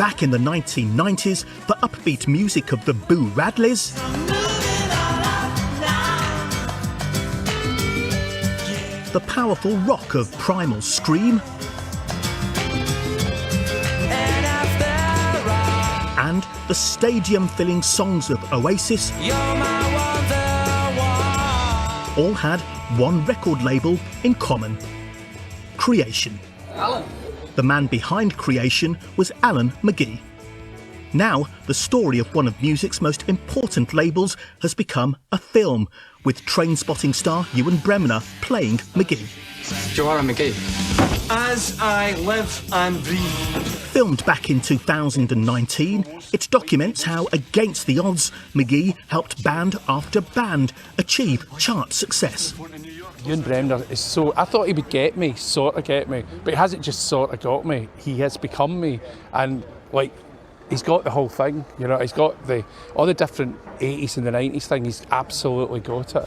back in the 1990s for upbeat music of the Boo Radleys, the powerful rock of Primal Scream, and the stadium-filling songs of Oasis all had one record label in common: Creation. Alan. The man behind Creation was Alan McGee. Now, the story of one of music's most important labels has become a film, with Trainspotting star Ewan Bremner playing McGee. Joanna McGee. As I live and breathe. Filmed back in 2019, it documents how, against the odds, McGee helped band after band achieve chart success. Ewan Bremner is so... I thought he would get me, sort of get me, but he hasn't just sort of got me. He has become me, and like, he's got the whole thing, you know. He's got all the different 80s and the 90s thing. He's absolutely got it.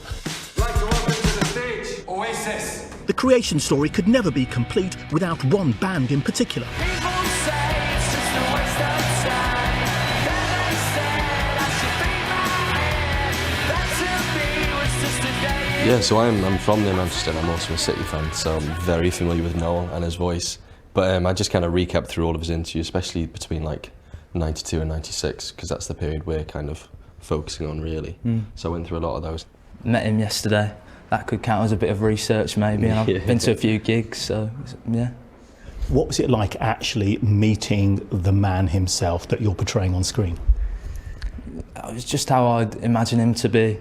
Like to welcome to the stage, Oasis. The Creation story could never be complete without one band in particular. Yeah, so I'm from near Manchester and I'm also a City fan, so I'm very familiar with Noel and his voice. But I just kind of recapped through all of his interviews, especially between like 92 and 96, because that's the period we're kind of focusing on really. So I went through a lot of those. Met him yesterday. That could count as a bit of research maybe, and I've been to a few gigs, so yeah. What was it like actually meeting the man himself that you're portraying on screen? It was just how I'd imagine him to be.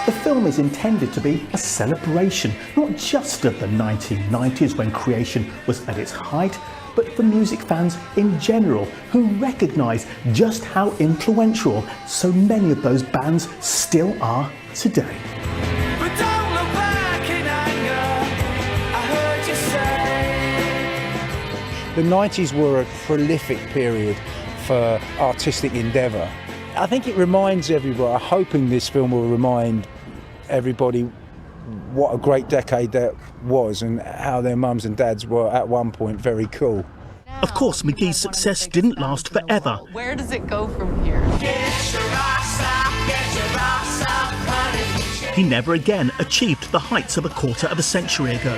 The film is intended to be a celebration, not just of the 1990s when Creation was at its height, but for music fans in general who recognise just how influential so many of those bands still are today. But don't look back in anger, I heard you say. The 90s were a prolific period for artistic endeavour. I think it reminds everybody, I'm hoping this film will remind everybody what a great decade that was and how their mums and dads were at one point very cool. Of course, McGee's success didn't last forever. Where does it go from here? He never again achieved the heights of a quarter of a century ago.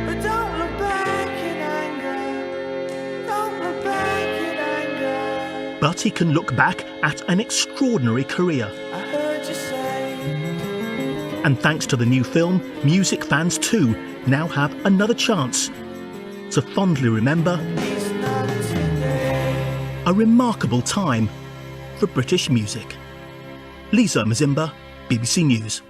But don't look back in anger, don't look back in anger. But he can look back at an extraordinary career. I heard you say. And thanks to the new film, music fans too now have another chance to fondly remember a remarkable time for British music. Lisa Mazimba, BBC News.